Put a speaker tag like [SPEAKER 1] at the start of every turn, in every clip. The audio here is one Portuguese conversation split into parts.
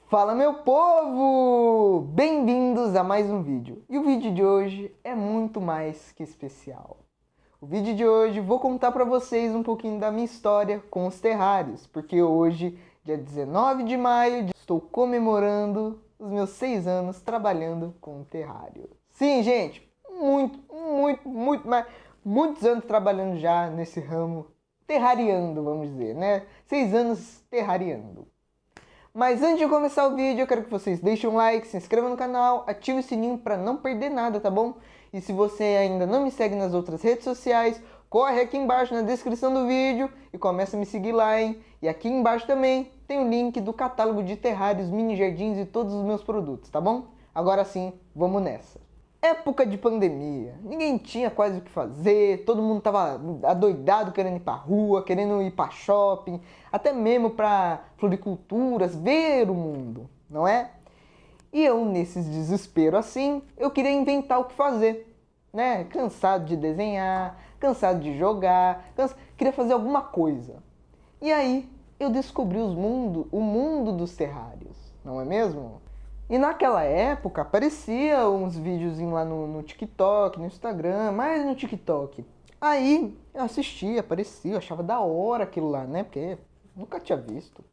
[SPEAKER 1] Fala, meu povo! Bem-vindos a mais um vídeo. E o vídeo de hoje é muito mais que especial. O vídeo de hoje vou contar para vocês um pouquinho da minha história com os terrários, porque hoje, dia 19 de maio, estou comemorando os meus 6 anos trabalhando com terrário. Sim, gente, muitos anos trabalhando já nesse ramo, terrariando, vamos dizer, né? 6 anos terrariando. Mas antes de começar o vídeo, eu quero que vocês deixem um like, se inscrevam no canal, ative o sininho para não perder nada, tá bom? E se você ainda não me segue nas outras redes sociais, corre aqui embaixo na descrição do vídeo e começa a me seguir lá, hein? E aqui embaixo também tem o link do catálogo de terrários, mini jardins e todos os meus produtos, tá bom? Agora sim, vamos nessa. Época de pandemia, ninguém tinha quase o que fazer, todo mundo tava adoidado querendo ir pra rua, querendo ir pra shopping, até mesmo pra floriculturas, ver o mundo, não é? E eu, nesse desespero assim, eu queria inventar o que fazer, né? Cansado de desenhar, cansado de jogar, queria fazer alguma coisa. E aí, eu descobri o mundo dos terrários, não é mesmo? E naquela época aparecia uns videozinhos lá no TikTok, no Instagram, mais no TikTok. Aí eu assistia, aparecia, eu achava da hora aquilo lá, né? Porque nunca tinha visto.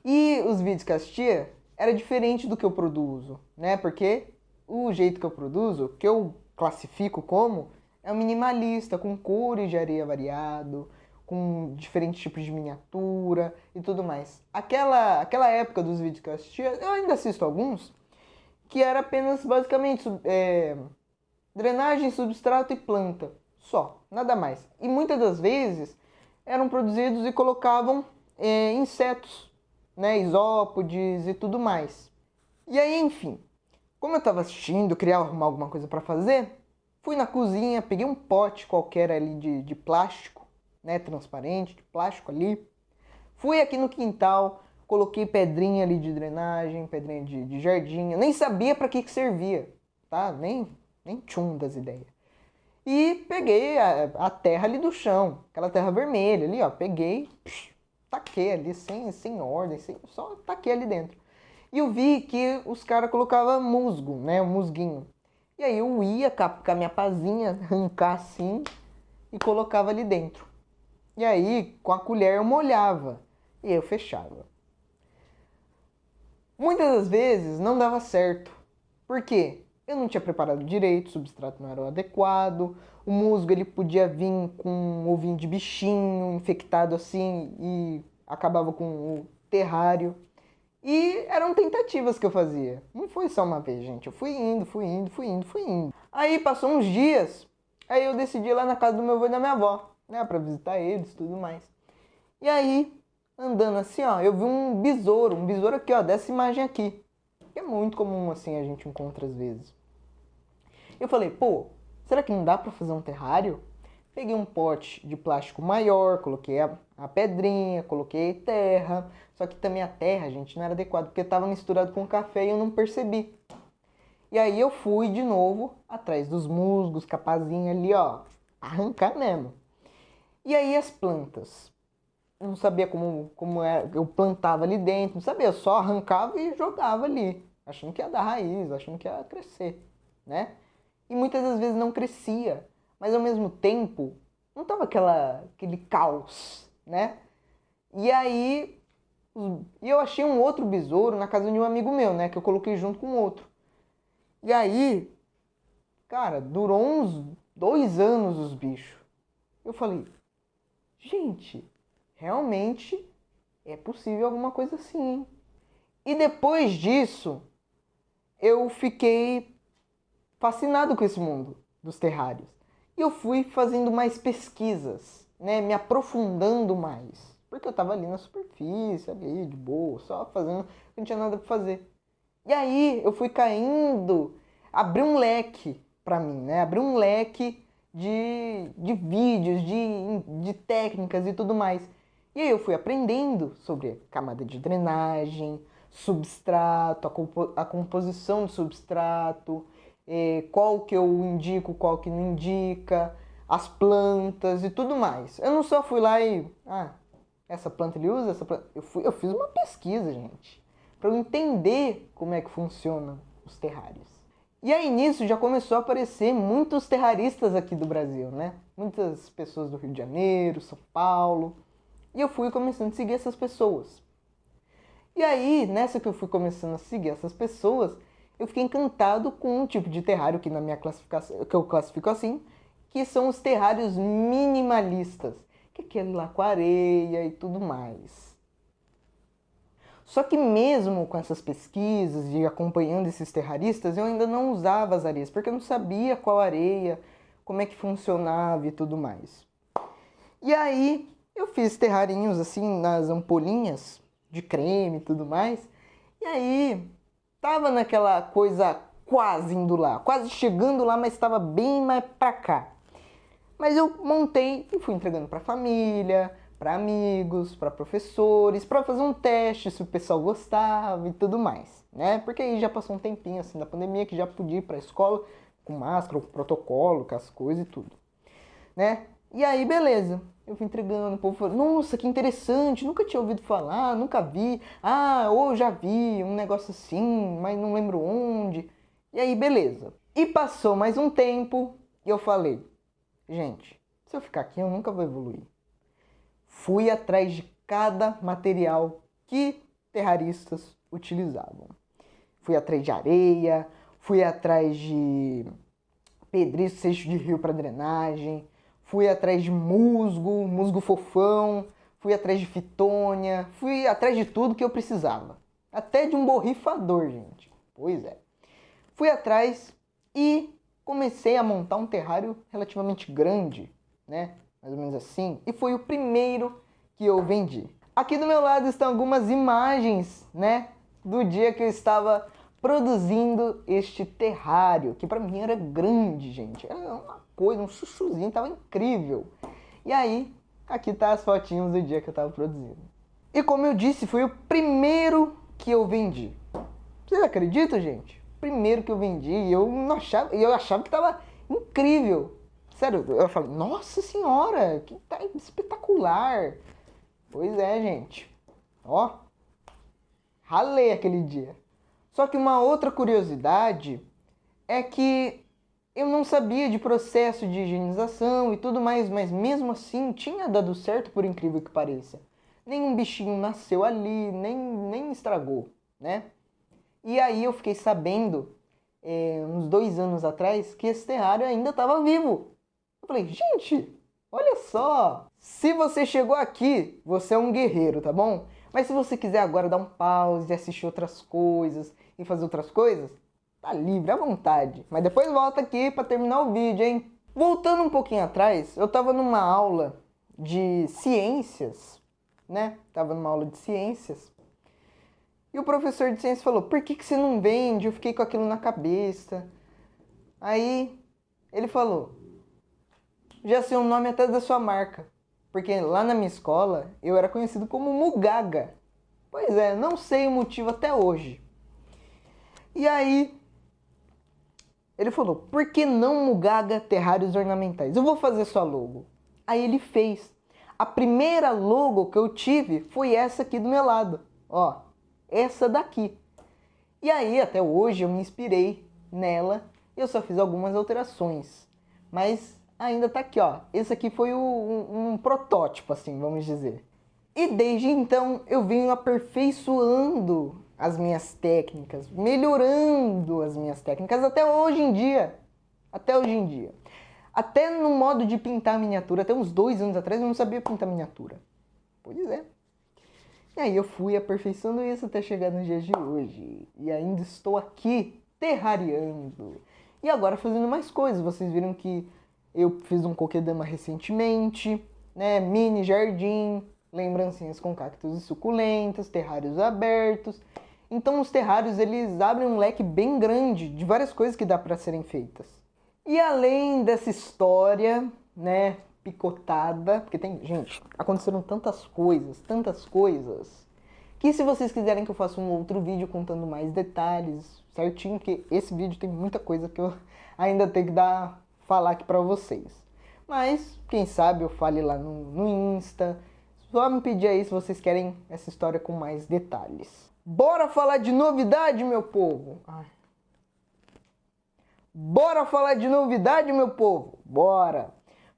[SPEAKER 1] E os vídeos que eu assistia era diferente do que eu produzo, né? Porque o jeito que eu produzo, que eu classifico como, é um minimalista, com cores de areia variado, com diferentes tipos de miniatura e tudo mais. Aquela época dos vídeos que eu assistia, eu ainda assisto alguns, que era apenas basicamente drenagem, substrato e planta, só, nada mais. E muitas das vezes eram produzidos e colocavam insetos, né, isópodes e tudo mais. E aí, enfim, como eu estava assistindo, queria arrumar alguma coisa para fazer, fui na cozinha, peguei um pote qualquer ali de plástico, né, transparente, de plástico ali. Fui aqui no quintal, coloquei pedrinha ali de drenagem, pedrinha de jardim. Eu nem sabia para que servia, tá? Nem tchum das ideias. E peguei a terra ali do chão, aquela terra vermelha ali, ó. Peguei, taquei ali sem ordem, só taquei ali dentro. E eu vi que os caras colocavam musgo, né, um musguinho. E aí eu ia com a minha pazinha, arrancar assim e colocava ali dentro. E aí, com a colher eu molhava e eu fechava. Muitas das vezes não dava certo. Por quê? Eu não tinha preparado direito, o substrato não era o adequado, o musgo ele podia vir com um ovinho de bichinho infectado assim e acabava com o terrário. E eram tentativas que eu fazia. Não foi só uma vez, gente. Eu fui indo. Aí passou uns dias, aí eu decidi ir lá na casa do meu avô e da minha avó, né, pra visitar eles e tudo mais. E aí, andando assim, ó, eu vi um besouro aqui, ó, dessa imagem aqui. Que é muito comum, assim, a gente encontra às vezes. Eu falei, pô, será que não dá pra fazer um terrário? Peguei um pote de plástico maior, coloquei a pedrinha, coloquei terra. Só que também a terra, gente, não era adequada, porque estava misturado com café e eu não percebi. E aí eu fui de novo atrás dos musgos, capazinha ali, ó, arrancar mesmo. E aí as plantas. Eu não sabia como era, eu plantava ali dentro, não sabia, eu só arrancava e jogava ali, achando que ia dar raiz, achando que ia crescer, né? E muitas das vezes não crescia, mas ao mesmo tempo não tava aquele caos, né? E aí eu achei um outro besouro na casa de um amigo meu, né? Que eu coloquei junto com outro. E aí, cara, durou uns 2 anos os bichos. Eu falei, gente, realmente é possível alguma coisa assim, hein? E depois disso, eu fiquei fascinado com esse mundo dos terrários. E eu fui fazendo mais pesquisas, né, me aprofundando mais. Porque eu tava ali na superfície, ali, de boa, só fazendo, não tinha nada pra fazer. E aí eu fui caindo, abri um leque pra mim, né, abri um leque de vídeos, de técnicas e tudo mais. E aí eu fui aprendendo sobre camada de drenagem, substrato, a composição do substrato, qual que eu indico, qual que não indica, as plantas e tudo mais. Eu não só fui lá e... essa planta ele usa, essa planta... Eu fiz uma pesquisa, gente. para eu entender como é que funcionam os terrários. E aí nisso já começou a aparecer muitos terraristas aqui do Brasil, né? Muitas pessoas do Rio de Janeiro, São Paulo. E eu fui começando a seguir essas pessoas. E aí, nessa que eu fui começando a seguir essas pessoas, eu fiquei encantado com um tipo de terrário que na minha classificação, que eu classifico assim, que são os terrários minimalistas, que é aquele lá com areia e tudo mais. Só que mesmo com essas pesquisas e acompanhando esses terraristas, eu ainda não usava as areias, porque eu não sabia qual areia, como é que funcionava e tudo mais. E aí eu fiz terrarinhos assim nas ampolinhas de creme e tudo mais. E aí tava naquela coisa quase indo lá, quase chegando lá, mas estava bem mais pra cá. Mas eu montei e fui entregando para família, para amigos, para professores, para fazer um teste se o pessoal gostava e tudo mais, né? Porque aí já passou um tempinho assim da pandemia que já podia ir para a escola com máscara, com protocolo, com as coisas e tudo, né? E aí beleza, eu fui entregando, o povo falou, nossa, que interessante, nunca tinha ouvido falar, nunca vi, ou já vi um negócio assim, mas não lembro onde. E aí beleza. E passou mais um tempo e eu falei, gente, se eu ficar aqui eu nunca vou evoluir. Fui atrás de cada material que terraristas utilizavam. Fui atrás de areia, fui atrás de pedrisco, seixo de rio para drenagem, fui atrás de musgo, musgo fofão, fui atrás de fitônia, fui atrás de tudo que eu precisava. Até de um borrifador, gente. Pois é. Fui atrás e comecei a montar um terrário relativamente grande, né? Mais ou menos assim. E foi o primeiro que eu vendi. Aqui do meu lado estão algumas imagens, né? Do dia que eu estava produzindo este terrário. Que pra mim era grande, gente. Era uma coisa, um chuchuzinho, tava incrível. E aí, aqui tá as fotinhas do dia que eu tava produzindo. E como eu disse, foi o primeiro que eu vendi. Vocês acreditam, gente? Primeiro que eu vendi e eu achava que tava incrível. Sério, eu falei, nossa senhora, que tá espetacular. Pois é, gente. Ó, ralei aquele dia. Só que uma outra curiosidade é que eu não sabia de processo de higienização e tudo mais, mas mesmo assim tinha dado certo, por incrível que pareça. Nenhum bichinho nasceu ali, nem estragou, né? E aí eu fiquei sabendo, uns 2 anos atrás, que esse terrário ainda estava vivo. Eu falei, gente, olha só, se você chegou aqui, você é um guerreiro, tá bom? Mas se você quiser agora dar um pause, assistir outras coisas e fazer outras coisas, tá livre, à vontade. Mas depois volta aqui para terminar o vídeo, hein? Voltando um pouquinho atrás, eu tava numa aula de ciências, né? Tava numa aula de ciências. E o professor de ciências falou, por que você não vende? Eu fiquei com aquilo na cabeça. Aí ele falou, já sei o nome até da sua marca. Porque lá na minha escola eu era conhecido como Mugaga. Pois é, não sei o motivo até hoje. E aí ele falou, por que não Mugaga Terrários Ornamentais? Eu vou fazer sua logo. Aí ele fez. A primeira logo que eu tive foi essa aqui do meu lado. Ó, essa daqui. E aí até hoje eu me inspirei nela e eu só fiz algumas alterações. Mas ainda tá aqui, ó. Esse aqui foi um protótipo, assim, vamos dizer. E desde então eu venho aperfeiçoando as minhas técnicas, melhorando as minhas técnicas até hoje em dia. Até hoje em dia. Até no modo de pintar miniatura, até uns 2 anos atrás eu não sabia pintar miniatura. Pois é. E aí eu fui aperfeiçoando isso até chegar nos dias de hoje. E ainda estou aqui terrariando. E agora fazendo mais coisas. Vocês viram que eu fiz um kokedama recentemente, né? Mini jardim, lembrancinhas com cactos e suculentas, terrários abertos. Então os terrários eles abrem um leque bem grande de várias coisas que dá para serem feitas. E além dessa história, né, picotada, porque tem, gente, aconteceram tantas coisas, que se vocês quiserem que eu faça um outro vídeo contando mais detalhes, certinho, porque esse vídeo tem muita coisa que eu ainda tenho que falar aqui pra vocês. Mas, quem sabe eu fale lá no Insta, só me pedir aí se vocês querem essa história com mais detalhes. Bora falar de novidade, meu povo? Ai. Bora falar de novidade, meu povo? Bora!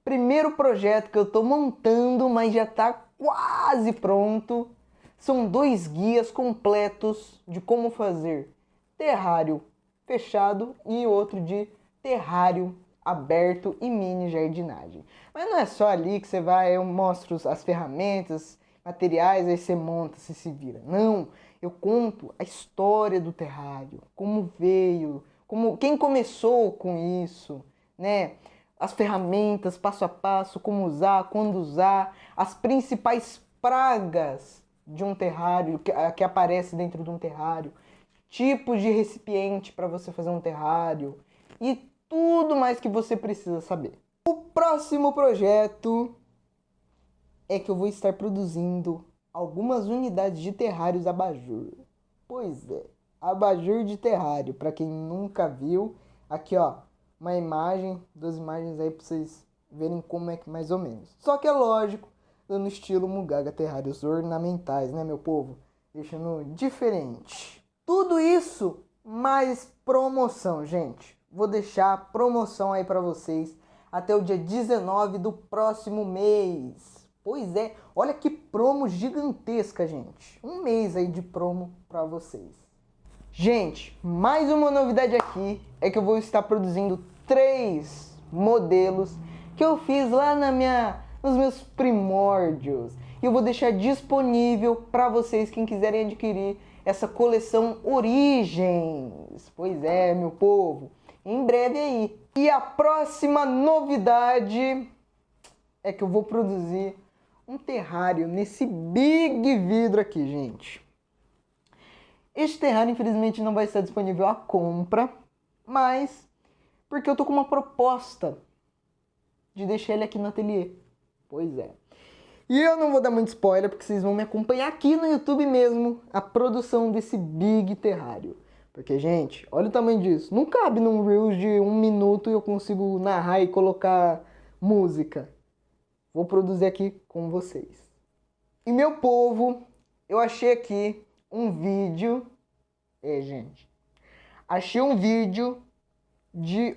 [SPEAKER 1] Primeiro projeto que eu tô montando, mas já tá quase pronto. São 2 guias completos de como fazer terrário fechado e outro de terrário aberto e mini jardinagem. Mas não é só ali que você vai, eu mostro as ferramentas, materiais, aí você monta, você se vira. Não, eu conto a história do terrário, como veio, quem começou com isso, né? As ferramentas, passo a passo, como usar, quando usar, as principais pragas de um terrário, que aparece dentro de um terrário, tipos de recipiente para você fazer um terrário e tudo mais que você precisa saber. O próximo projeto é que eu vou estar produzindo algumas unidades de terrários abajur. Pois é, abajur de terrário, para quem nunca viu, aqui ó, uma imagem, 2 imagens aí para vocês verem como é que mais ou menos. Só que é lógico, no estilo Mugaga terrários ornamentais, né, meu povo? Deixando diferente. Tudo isso mais promoção, gente. Vou deixar a promoção aí para vocês até o dia 19 do próximo mês. Pois é, olha que promo gigantesca, gente. Um mês aí de promo para vocês. Gente, mais uma novidade aqui é que eu vou estar produzindo 3 modelos que eu fiz lá nos meus primórdios. E eu vou deixar disponível para vocês, quem quiserem adquirir essa coleção Origens. Pois é, meu povo, em breve aí. E a próxima novidade é que eu vou produzir um terrário nesse big vidro aqui, gente. Este terrário, infelizmente, não vai estar disponível à compra, mas porque eu tô com uma proposta de deixar ele aqui no ateliê. Pois é. E eu não vou dar muito spoiler, porque vocês vão me acompanhar aqui no YouTube mesmo, a produção desse big terrário. Porque, gente, olha o tamanho disso. Não cabe num Reels de 1 minuto e eu consigo narrar e colocar música. Vou produzir aqui com vocês. E, meu povo, eu achei aqui um vídeo. Gente. Achei um vídeo de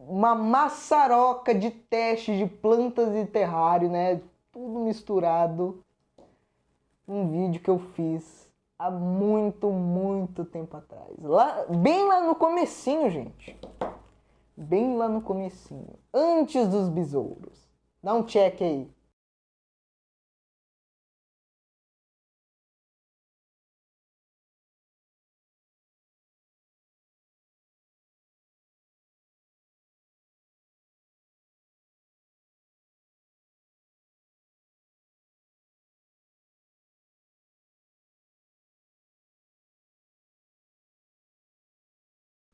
[SPEAKER 1] uma maçaroca de teste de plantas e terrário, né? Tudo misturado. Um vídeo que eu fiz há muito tempo atrás. Bem lá no comecinho, gente. Bem lá no comecinho. Antes dos besouros. Dá um check aí.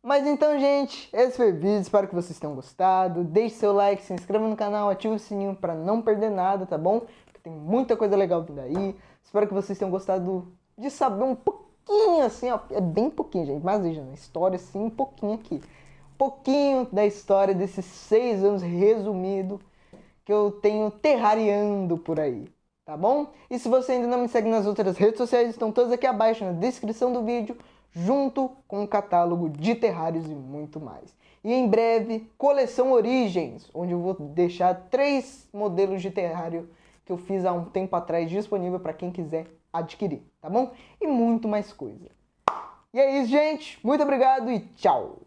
[SPEAKER 1] Mas então, gente, esse foi o vídeo, espero que vocês tenham gostado. Deixe seu like, se inscreva no canal, ative o sininho para não perder nada, tá bom? Porque tem muita coisa legal vindo aí. Espero que vocês tenham gostado de saber um pouquinho, assim, ó. É bem pouquinho, gente, mas veja, história assim, um pouquinho aqui. Um pouquinho da história desses 6 anos resumido que eu tenho terrariando por aí, tá bom? E se você ainda não me segue nas outras redes sociais, estão todas aqui abaixo na descrição do vídeo, junto com um catálogo de terrários e muito mais. E em breve, coleção Origens, onde eu vou deixar 3 modelos de terrário que eu fiz há um tempo atrás disponível para quem quiser adquirir, tá bom? E muito mais coisa. E é isso, gente. Muito obrigado e tchau!